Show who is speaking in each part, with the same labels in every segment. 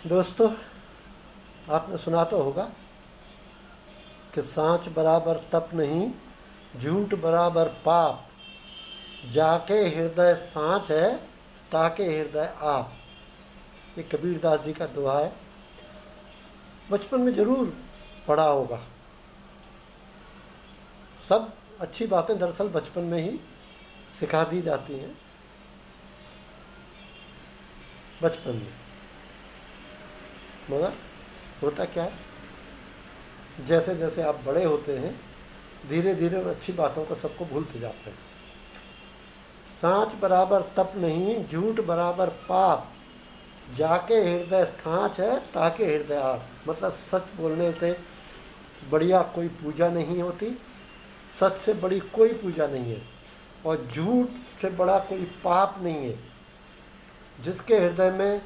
Speaker 1: दोस्तों, आपने सुना तो होगा कि सांच बराबर तप नहीं, झूठ बराबर पाप, जाके हृदय सांच है, ताके हृदय आप। ये कबीरदास जी का दोहा है। बचपन में जरूर पढ़ा होगा। सब अच्छी बातें दरअसल बचपन में ही सिखा दी जाती हैं। बचपन में मगर होता क्या है, जैसे जैसे आप बड़े होते हैं धीरे धीरे उन अच्छी बातों को सबको भूलते जाते हैं। सांच बराबर तप नहीं, झूठ बराबर पाप, जाके हृदय सांच है, ताके हृदय आप। मतलब सच बोलने से बढ़िया कोई पूजा नहीं होती, सच से बड़ी कोई पूजा नहीं है, और झूठ से बड़ा कोई पाप नहीं है। जिसके हृदय में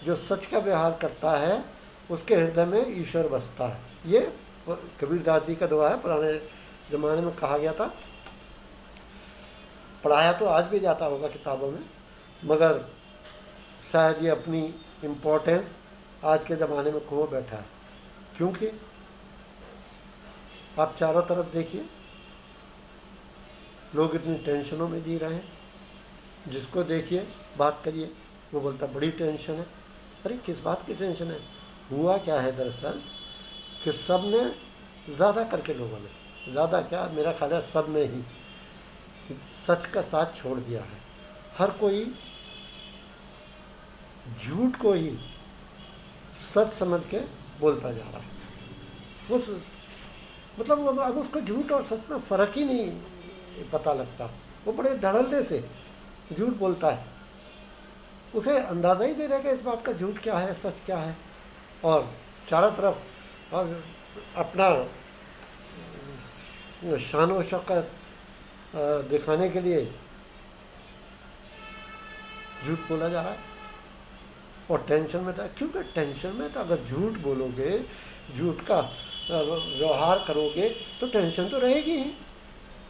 Speaker 1: जो सच का व्यवहार करता है उसके हृदय में ईश्वर बसता है। ये कबीरदास जी का दोहा है। पुराने ज़माने में कहा गया था। पढ़ाया तो आज भी जाता होगा किताबों में, मगर शायद ये अपनी इम्पोर्टेंस आज के ज़माने में खो बैठा है। क्योंकि आप चारों तरफ देखिए, लोग इतनी टेंशनों में जी रहे हैं। जिसको देखिए, बात करिए, वो बोलता बड़ी टेंशन है। अरे किस बात की टेंशन है? हुआ क्या है दरअसल कि सब ने, ज़्यादा करके लोगों ने, ज़्यादा क्या मेरा ख्याल है सब ने ही सच का साथ छोड़ दिया है। हर कोई झूठ को ही सच समझ के बोलता जा रहा है। उस मतलब अब उसको झूठ और सच में फ़र्क ही नहीं पता लगता। वो बड़े धड़ल्ले से झूठ बोलता है, उसे अंदाज़ा ही नहीं रहेगा इस बात का झूठ क्या है सच क्या है। और चारों तरफ और अपना शान व शौकत दिखाने के लिए झूठ बोला जा रहा है। और टेंशन में था, क्योंकि टेंशन में तो अगर झूठ बोलोगे, झूठ का व्यवहार करोगे तो टेंशन तो रहेगी ही।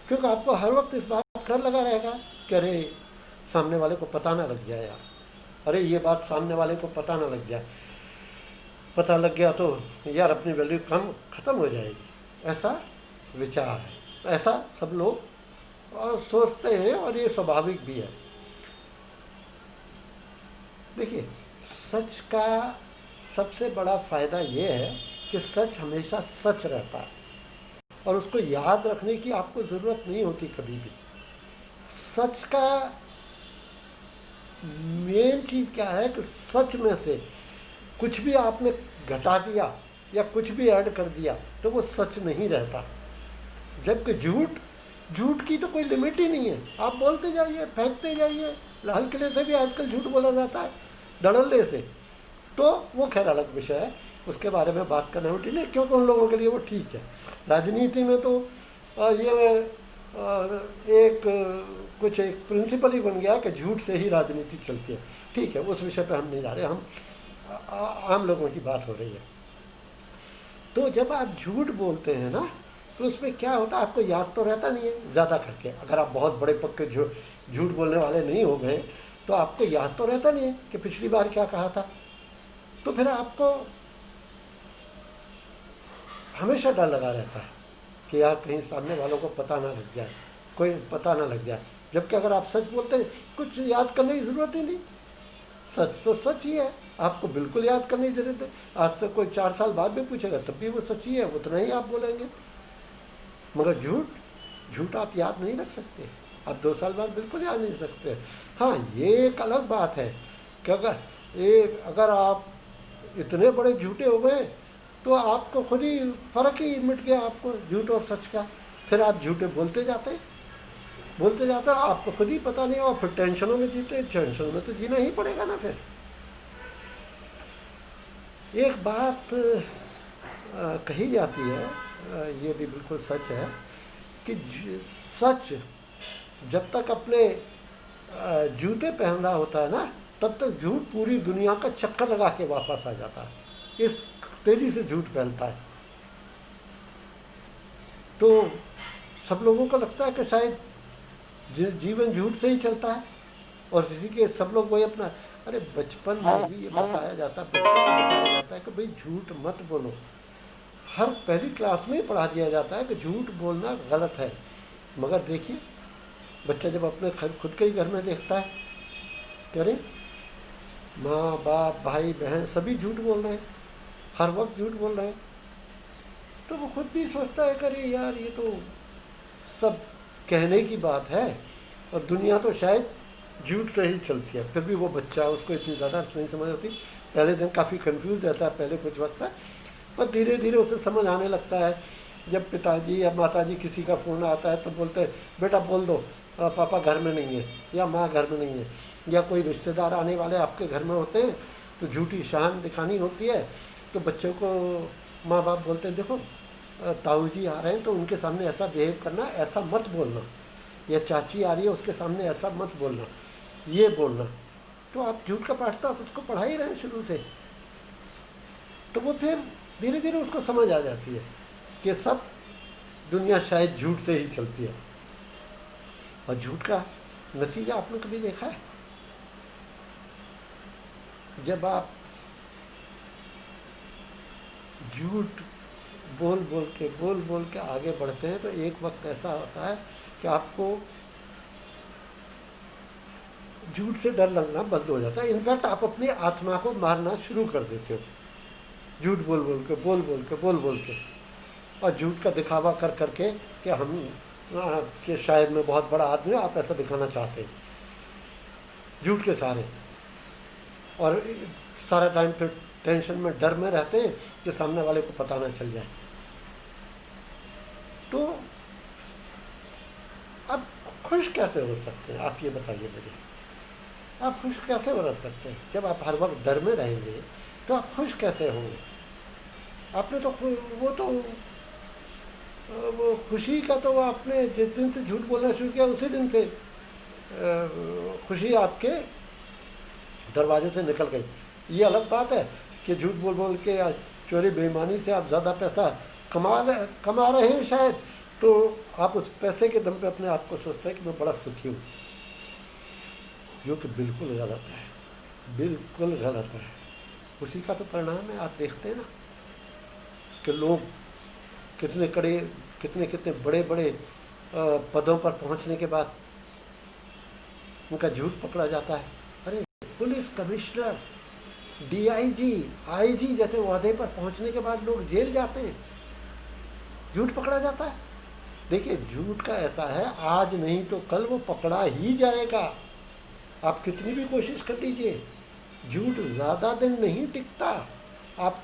Speaker 1: क्योंकि आपको हर वक्त इस बात का डर लगा रहेगा कि अरे सामने वाले को पता ना लग जाए यार, अरे ये बात सामने वाले को पता ना लग जाए, पता लग गया तो यार अपनी वैल्यू ख़त्म हो जाएगी। ऐसा विचार है, ऐसा सब लोग सोचते हैं और ये स्वाभाविक भी है। देखिए, सच का सबसे बड़ा फ़ायदा ये है कि सच हमेशा सच रहता है और उसको याद रखने की आपको ज़रूरत नहीं होती कभी भी। सच का मेन चीज़ क्या है कि सच में से कुछ भी आपने घटा दिया या कुछ भी ऐड कर दिया तो वो सच नहीं रहता। जबकि झूठ की तो कोई लिमिट ही नहीं है। आप बोलते जाइए, फेंकते जाइए। लाल किले से भी आजकल झूठ बोला जाता है, धड़ल्ले से। तो वो खैर अलग विषय है, उसके बारे में बात करना उठी नहीं, क्योंकि उन लोगों के लिए वो ठीक है। राजनीति में तो ये एक कुछ एक प्रिंसिपल ही बन गया कि झूठ से ही राजनीति चलती है। ठीक है, उस विषय पे हम नहीं जा रहे, हम आम लोगों की बात हो रही है। तो जब आप झूठ बोलते हैं ना, तो उसमें क्या होता है, आपको याद तो रहता नहीं है ज़्यादा करके। अगर आप बहुत बड़े पक्के झूठ बोलने वाले नहीं हो गए तो आपको याद तो रहता नहीं है कि पिछली बार क्या कहा था। तो फिर आपको हमेशा डर लगा रहता है कि यार कहीं सामने वालों को पता ना लग जाए, कोई पता ना लग जाए। जबकि अगर आप सच बोलते हैं, कुछ याद करने की ज़रूरत ही नहीं। सच तो सच ही है, आपको बिल्कुल याद करने की ज़रूरत है। आज से कोई 4 साल बाद भी पूछेगा तब भी वो सच ही है, उतना ही आप बोलेंगे। मगर झूठ आप याद नहीं रख सकते, आप 2 साल बाद बिल्कुल याद नहीं सकते। हाँ, ये एक अलग बात है कि अगर आप इतने बड़े झूठे हो गए तो आपको खुद ही फ़र्क ही मिट गया, आपको झूठ और सच का। फिर आप झूठे बोलते जाते आपको खुद ही पता नहीं, और फिर टेंशनों में जीते। टेंशन में तो जीना ही पड़ेगा ना। फिर एक बात कही जाती है, ये भी बिल्कुल सच है कि सच जब तक अपने जूते पहन रहा होता है ना, तब तक झूठ पूरी दुनिया का चक्कर लगा के वापस आ जाता है। इस तेज़ी से झूठ फैलता है। तो सब लोगों को लगता है कि शायद जीवन झूठ से ही चलता है, और इसी के सब लोग वही अपना, अरे बचपन में भी ये बताया जाता है, बच्चों को बताया जाता है कि भाई झूठ मत बोलो। हर पहली क्लास में ही पढ़ा दिया जाता है कि झूठ बोलना गलत है। मगर देखिए, बच्चा जब अपने खुद के ही घर में देखता है कि अरे माँ बाप भाई बहन सभी झूठ बोल रहे हैं, हर वक्त झूठ बोल रहे हैं, तो वो खुद भी सोचता है कि अरे यार ये तो सब कहने की बात है और दुनिया तो शायद झूठ से ही चलती है। फिर भी वो बच्चा, उसको इतनी ज़्यादा नहीं समझ होती, पहले दिन काफ़ी कंफ्यूज रहता है पहले कुछ वक्त तक, पर धीरे धीरे उसे समझ आने लगता है। जब पिताजी या माताजी किसी का फ़ोन आता है तो बोलते हैं बेटा बोल दो पापा घर में नहीं है या माँ घर में नहीं है, या कोई रिश्तेदार आने वाले आपके घर में होते हैं तो झूठी शान दिखानी होती है, तो बच्चों को माँ बाप बोलते हैं देखो ताऊ जी आ रहे हैं तो उनके सामने ऐसा बिहेव करना, ऐसा मत बोलना, या चाची आ रही है उसके सामने ऐसा मत बोलना, ये बोलना। तो आप झूठ का पाठ तो आप उसको पढ़ा ही रहे हैं शुरू से, तो वो फिर धीरे धीरे उसको समझ आ जाती है कि सब दुनिया शायद झूठ से ही चलती है। और झूठ का नतीजा आपने कभी देखा है? जब आप झूठ बोल बोल के आगे बढ़ते हैं तो एक वक्त ऐसा होता है कि आपको झूठ से डर लगना बंद हो जाता है। इनफैक्ट आप अपनी आत्मा को मारना शुरू कर देते हो, झूठ बोल बोल के और झूठ का दिखावा कर करके कि हम कि शायद मैं बहुत बड़ा आदमी हूँ, आप ऐसा दिखाना चाहते हैं झूठ के सहारे, और सारा टाइम फिर टेंशन में डर में रहते हैं कि सामने वाले को पता ना चल जाए। तो अब खुश कैसे हो सकते हैं आप ये बताइए मुझे, आप खुश कैसे हो सकते हैं? जब आप हर वक्त डर में रहेंगे तो आप खुश कैसे होंगे? आपने तो वो खुशी का तो आपने जिस दिन से झूठ बोलना शुरू किया उसी दिन से खुशी आपके दरवाजे से निकल गई। ये अलग बात है कि झूठ बोल बोल के या चोरी बेईमानी से आप ज़्यादा पैसा कमा रहे हैं शायद, तो आप उस पैसे के दम पे अपने आप को सोचते हैं कि मैं बड़ा सुखी हूँ, जो कि बिल्कुल गलत है, बिल्कुल गलत है। उसी का तो परिणाम है। आप देखते हैं ना कि लोग कितने कितने बड़े बड़े पदों पर पहुंचने के बाद उनका झूठ पकड़ा जाता है। अरे पुलिस कमिश्नर, डीआईजी, आईजी जैसे ओहदे पर पहुंचने के बाद लोग जेल जाते हैं, झूठ पकड़ा जाता है। देखिए झूठ का ऐसा है, आज नहीं तो कल वो पकड़ा ही जाएगा। आप कितनी भी कोशिश कर लीजिए, झूठ ज़्यादा दिन नहीं टिकता। आप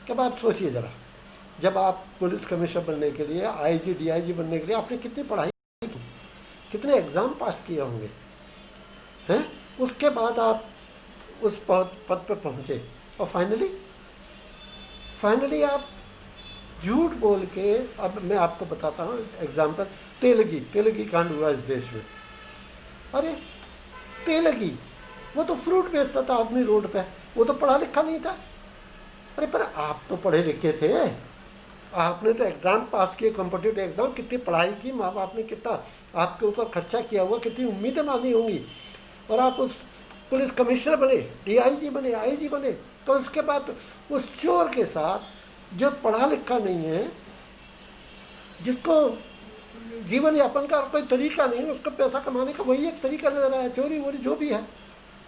Speaker 1: कब आप सोचिए ज़रा, जब आप पुलिस कमिश्नर बनने के लिए, आईजी डीआईजी बनने के लिए आपने कितनी पढ़ाई की, कितने एग्ज़ाम पास किए होंगे हैं? उसके बाद आप उस पद पर पहुँचे और फाइनली आप झूठ बोल के। अब मैं आपको बताता हूँ एग्जाम्पल, तेलगी कांड हुआ इस देश में। अरे तेलगी, वो तो फ्रूट बेचता था आदमी रोड पे, वो तो पढ़ा लिखा नहीं था। अरे पर आप तो पढ़े लिखे थे, आपने तो एग्ज़ाम पास किए, कॉम्पिटिटिव एग्ज़ाम, कितनी पढ़ाई की, माँ बाप ने कितना आपके ऊपर खर्चा किया हुआ, कितनी उम्मीदें मानी होंगी, और आप उस पुलिस कमिश्नर बने, डीआईजी बने, आईजी बने। तो उसके बाद उस चोर के साथ जो पढ़ा लिखा नहीं है, जिसको जीवन यापन का कोई तरीका नहीं, उसको पैसा कमाने का वही एक तरीका नजर आया, चोरी वोरी जो भी है,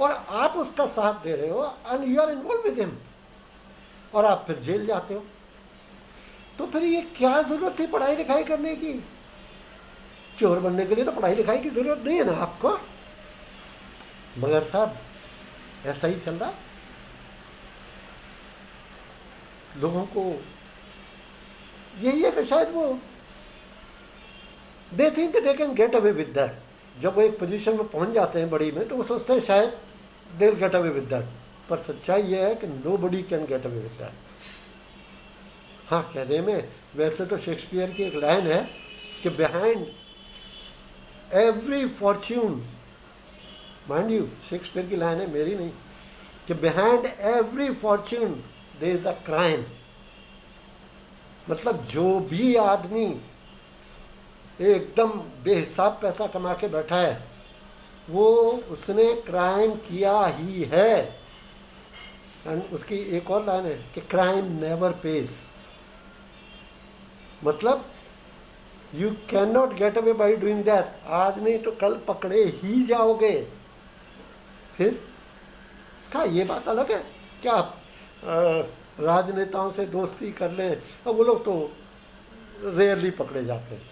Speaker 1: और आप उसका साथ दे रहे हो and you are involved with him, और आप फिर जेल जाते हो। तो फिर ये क्या जरूरत थी पढ़ाई लिखाई करने की? चोर बनने के लिए तो पढ़ाई लिखाई की जरूरत नहीं है ना आपको। मगर साहब ऐसा ही चल रहा, लोगों को यही है कि शायद वो they think they can get away with that. जब वो एक पोजीशन में पहुंच जाते हैं बड़ी में, तो वो सोचते हैं शायद they will get away with that, पर सच्चाई ये है कि nobody can get away with that. हाँ, कहने में वैसे तो शेक्सपियर की एक लाइन है कि behind every fortune, mind you Shakespeare की लाइन है, मेरी नहीं, कि behind every fortune there is a crime. मतलब जो भी आदमी एकदम बेहिसाब पैसा कमा के बैठा है, वो उसने क्राइम किया ही है। एंड उसकी एक और लाइन है कि क्राइम नेवर पेज, मतलब you can not get away by doing that. आज नहीं तो कल पकड़े ही जाओगे। फिर क्या ये बात अलग है क्या आप राजनेताओं से दोस्ती कर लें, और वो लोग तो रेयरली पकड़े जाते हैं,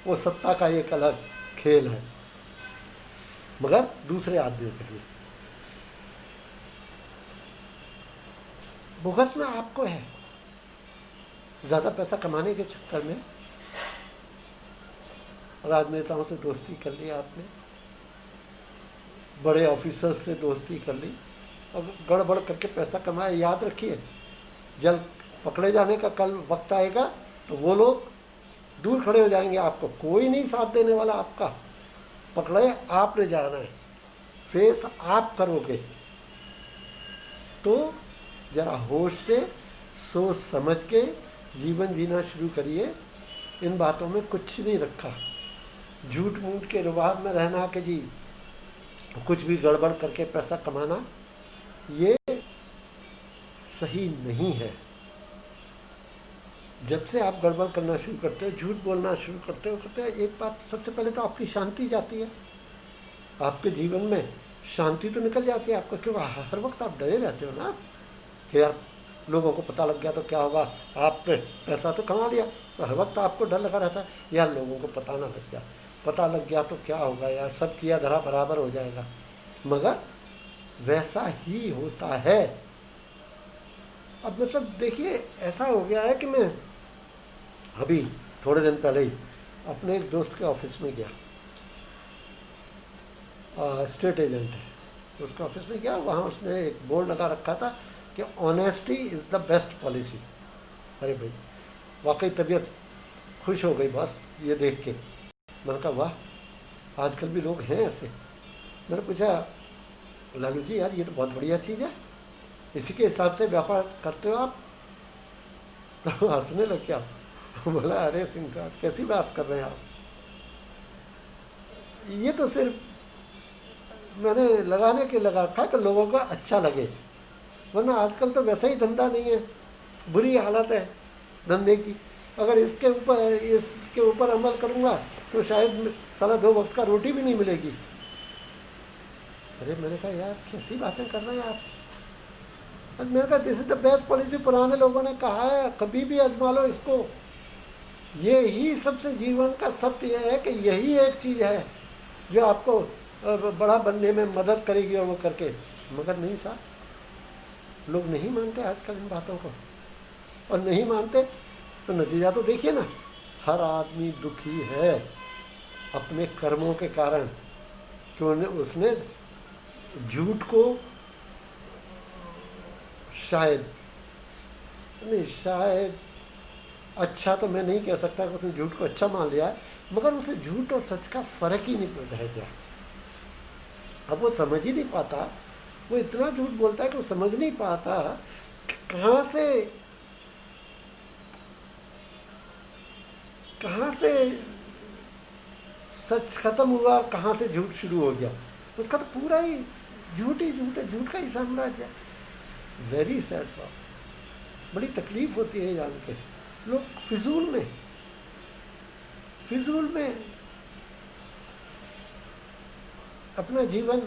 Speaker 1: वो सत्ता का एक अलग खेल है। मगर दूसरे आदमियों के लिए भुगतना आपको है। ज़्यादा पैसा कमाने के चक्कर में राजनेताओं से दोस्ती कर ली आपने, बड़े ऑफिसर्स से दोस्ती कर ली और गड़बड़ करके पैसा कमाया। याद रखिए, जब पकड़े जाने का कल वक्त आएगा तो वो लोग दूर खड़े हो जाएंगे, आपको कोई नहीं साथ देने वाला आपका। पकड़े आपने जाना है, फेस आप करोगे। तो जरा होश से सोच समझ के जीवन जीना शुरू करिए। इन बातों में कुछ नहीं रखा। झूठ मूठ के रुबाब में रहना कि जी कुछ भी गड़बड़ करके पैसा कमाना, ये सही नहीं है। जब से आप गड़बड़ करना शुरू करते हो, झूठ बोलना शुरू करते हो, एक बात सबसे पहले तो आपकी शांति जाती है। आपके जीवन में शांति तो निकल जाती है आपको, क्योंकि हर वक्त आप डरे रहते हो ना कि यार लोगों को पता लग गया तो क्या होगा। आपने पैसा तो कमा लिया, तो हर वक्त आपको डर लगा रहता है यार लोगों को पता ना लग गया, पता लग गया तो क्या होगा यार, सब किया धरा बराबर हो जाएगा। मगर वैसा ही होता है। अब मतलब देखिए, ऐसा हो गया है कि मैं अभी थोड़े दिन पहले ही अपने एक दोस्त के ऑफिस में गया, स्टेट एजेंट है, तो उसके ऑफिस में गया। वहाँ उसने एक बोर्ड लगा रखा था कि honesty is the best policy. अरे भाई वाकई तबीयत खुश हो गई बस ये देख के। मैंने कहा वाह, आजकल भी लोग हैं ऐसे। मैंने पूछा लालू जी यार ये तो बहुत बढ़िया चीज़ है, इसी के हिसाब से व्यापार करते हो आप? तो हंसने लग गया। बोला अरे सिंह साहब कैसी बात कर रहे हैं आप, ये तो सिर्फ मैंने लगाने के लगा था कि लोगों को अच्छा लगे, वरना आजकल तो वैसा ही धंधा नहीं है, बुरी हालत है धंधे की। अगर इसके ऊपर अमल करूँगा तो शायद साला 2 वक्त का रोटी भी नहीं मिलेगी। अरे मैंने कहा यार कैसी बातें कर रहे हैं आप। मैंने कहा this is the best policy, पुराने लोगों ने कहा है, कभी भी आजमा लो इसको। ये ही सबसे जीवन का सत्य है कि यही एक चीज़ है जो आपको बड़ा बनने में मदद करेगी और वो करके। मगर नहीं साहब, लोग नहीं मानते आजकल इन बातों को, और नहीं मानते तो नतीजा तो देखिए ना, हर आदमी दुखी है अपने कर्मों के कारण। क्यों उसने झूठ को शायद अच्छा तो मैं नहीं कह सकता कि उसने झूठ को अच्छा मान लिया है, मगर उसे झूठ और सच का फर्क ही नहीं रह गया। अब वो समझ ही नहीं पाता, वो इतना झूठ बोलता है कि वो समझ नहीं पाता कहाँ से सच खत्म हुआ, कहाँ से झूठ शुरू हो गया। उसका तो पूरा ही झूठ है, झूठ का ही साम्राज्य है। वेरी सैड बॉस, बड़ी तकलीफ होती है जान के। लोग फिजूल में अपना जीवन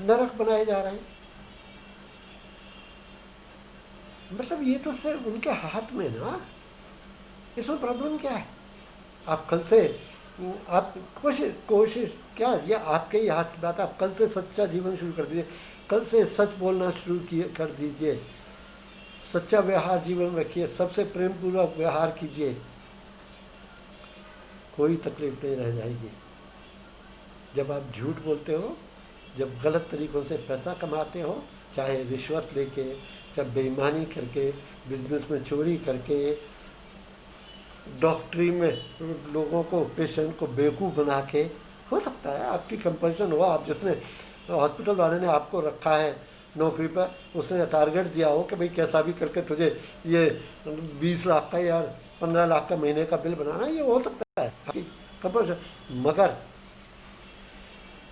Speaker 1: नरक बनाए जा रहे हैं। मतलब ये तो सिर्फ उनके हाथ में ना, इसमें प्रॉब्लम क्या है? आप कल से आप कोशिश क्या, ये आपके ही हाथ की बात है। आप कल से सच्चा जीवन शुरू कर दीजिए, कल से सच बोलना शुरू कर दीजिए, सच्चा व्यवहार जीवन रखिए, सबसे प्रेम पूर्वक व्यवहार कीजिए, कोई तकलीफ नहीं रह जाएगी। जब आप झूठ बोलते हो, जब गलत तरीक़ों से पैसा कमाते हो, चाहे रिश्वत लेके, चाहे बेईमानी करके, बिजनेस में चोरी करके, डॉक्टरी में लोगों को, पेशेंट को बेवकूफ़ बना के, हो सकता है आपकी कंपल्शन हो, आप जिसने हॉस्पिटल वाले ने आपको रखा है नौकरी पर, उसने टारगेट दिया हो कि भाई कैसा भी करके तुझे ये 20 लाख का या 15 लाख का महीने का बिल बनाना, ये हो सकता है आपकी कंपल्शन। मगर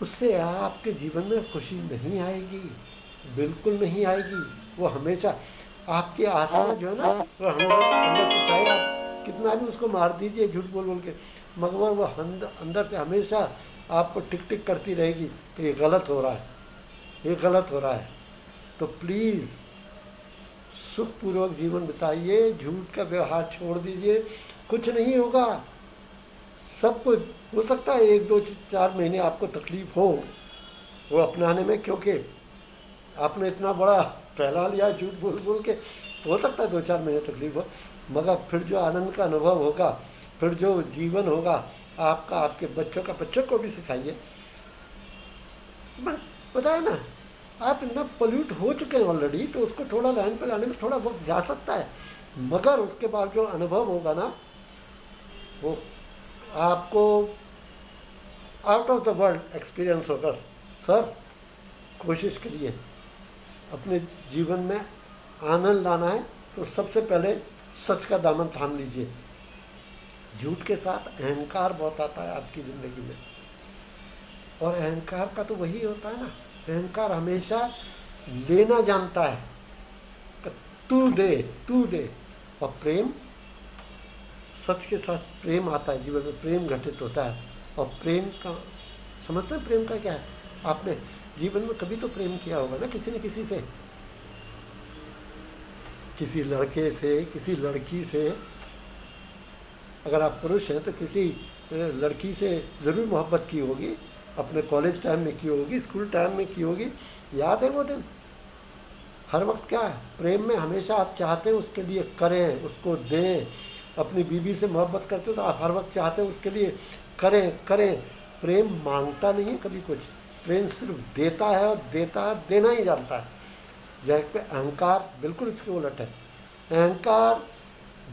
Speaker 1: उससे आपके जीवन में खुशी नहीं आएगी, बिल्कुल नहीं आएगी। वो हमेशा आपके आत्मा जो है ना, वो अंदर से चाहे आप कितना भी उसको मार दीजिए झूठ बोल बोल के, मगर वो अंदर से हमेशा आपको टिक टिक करती रहेगी कि ये गलत हो रहा है, ये गलत हो रहा है। तो प्लीज़ सुखपूर्वक जीवन बिताइए, झूठ का व्यवहार छोड़ दीजिए, कुछ नहीं होगा। सब कुछ हो सकता है 1 2 4 महीने आपको तकलीफ हो वो अपनाने में, क्योंकि आपने इतना बड़ा फैला लिया झूठ बोल बोल के, हो सकता है 2 4 महीने तकलीफ हो, मगर फिर जो आनंद का अनुभव होगा, फिर जो जीवन होगा आपका, आपके बच्चों को भी सिखाइए। पता है ना, आप इतना पोल्यूट हो चुके हैं ऑलरेडी, तो उसको थोड़ा लाइन पे लाने में थोड़ा वक्त जा सकता है, मगर उसके बाद जो अनुभव होगा ना, वो आपको out of the world experience होगा। सर, कोशिश करिए अपने जीवन में आनंद लाना है तो सबसे पहले सच का दामन थाम लीजिए। झूठ के साथ अहंकार बहुत आता है आपकी ज़िंदगी में, और अहंकार का तो वही होता है ना, अहंकार हमेशा लेना जानता है, तू दे। और प्रेम, सच के साथ प्रेम आता है जीवन में, प्रेम घटित होता है। और प्रेम का समझते हैं, प्रेम का क्या है? आपने जीवन में कभी तो प्रेम किया होगा ना किसी न किसी से, किसी लड़के से, किसी लड़की से। अगर आप पुरुष हैं तो किसी लड़की से ज़रूर मोहब्बत की होगी, अपने कॉलेज टाइम में की होगी, स्कूल टाइम में की होगी। याद है वो दिन? हर वक्त क्या है, प्रेम में हमेशा आप चाहते हैं उसके लिए करें, उसको दें। अपनी बीवी से मोहब्बत करते हो तो आप हर वक्त चाहते हैं उसके लिए करें। प्रेम मांगता नहीं है कभी कुछ, प्रेम सिर्फ देता है, और देना ही जानता है। जैसे अहंकार बिल्कुल इसके उलट है। अहंकार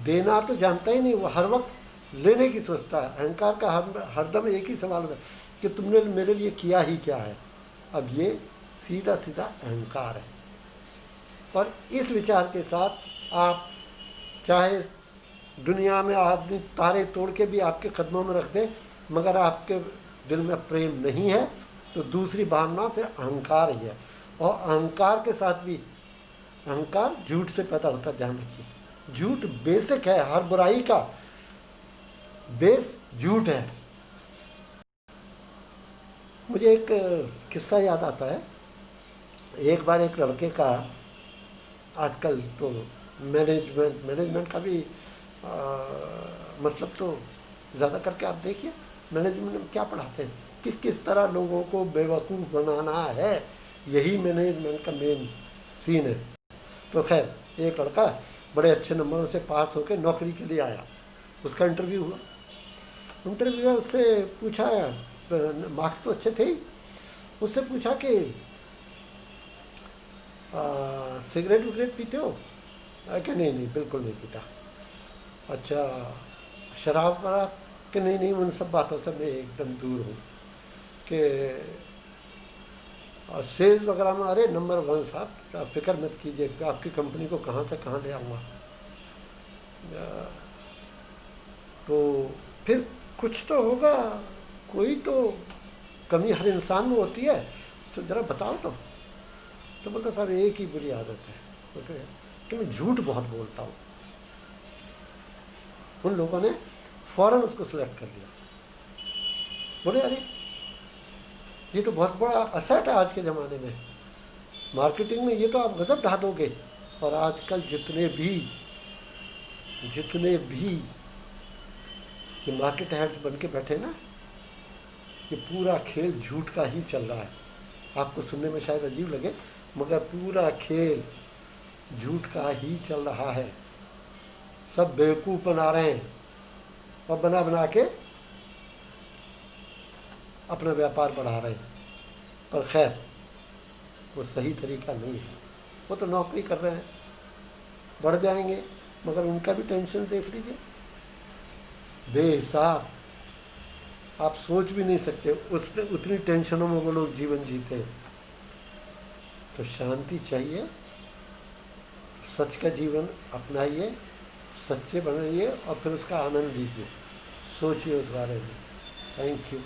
Speaker 1: देना तो जानता ही नहीं, वो हर वक्त लेने की सोचता है। अहंकार का हरदम एक ही सवाल होता है कि तुमने मेरे लिए किया ही क्या है। अब ये सीधा अहंकार है। और इस विचार के साथ आप चाहे दुनिया में आदमी तारे तोड़ के भी आपके कदमों में रख दे, मगर आपके दिल में प्रेम नहीं है, तो दूसरी भावना फिर अहंकार ही है। और अहंकार के साथ भी, अहंकार झूठ से पैदा होता है, ध्यान रखिए। झूठ बेसिक है, हर बुराई का बेस झूठ है। मुझे एक किस्सा याद आता है। एक बार एक लड़के का, आजकल तो मैनेजमेंट का भी मतलब तो ज़्यादा करके आप देखिए मैनेजमेंट में क्या पढ़ाते हैं कि किस तरह लोगों को बेवकूफ़ बनाना है, यही मैनेजमेंट का मेन सीन है। तो खैर, एक लड़का बड़े अच्छे नंबरों से पास होकर नौकरी के लिए आया। उसका इंटरव्यू हुआ, उससे पूछा, मार्क्स तो अच्छे थे ही, उससे पूछा कि सिगरेट विगरेट पीते हो? कि नहीं बिल्कुल नहीं पीता। अच्छा, शराब वराब? कि नहीं उन सब बातों से मैं एकदम दूर हूँ। कि सेल्स वगैरह में, अरे नंबर 1 साहब, आप फिक्र मत कीजिए, आपकी कंपनी को कहाँ से कहाँ ले आऊँगा। तो फिर कुछ तो होगा, कोई तो कमी हर इंसान में होती है, तो ज़रा बताओ। तो बोलता साहब एक ही बुरी आदत है, बोलते कि मैं झूठ बहुत बोलता हूँ। उन लोगों ने फ़ौरन उसको सिलेक्ट कर लिया। बोले अरे ये तो बहुत बड़ा असेट है आज के ज़माने में, मार्केटिंग में ये तो आप गज़ब ढा दोगे। और आजकल जितने भी ये मार्केट हेड्स बन के बैठे ना, ये पूरा खेल झूठ का ही चल रहा है। आपको सुनने में शायद अजीब लगे, मगर पूरा खेल झूठ का ही चल रहा है। सब बेवकूफ़ बना रहे हैं और बना के अपना व्यापार बढ़ा रहे हैं। पर खैर, वो सही तरीका नहीं है। वो तो नौकरी कर रहे हैं, बढ़ जाएंगे, मगर उनका भी टेंशन देख लीजिए, बेहिसाब। आप सोच भी नहीं सकते उतनी टेंशनों में वो लोग जीवन जीते हैं। तो शांति चाहिए, सच का जीवन अपनाइए, सच्चे बनाइए और फिर उसका आनंद लीजिए। सोचिए उस बारे में। Thank you.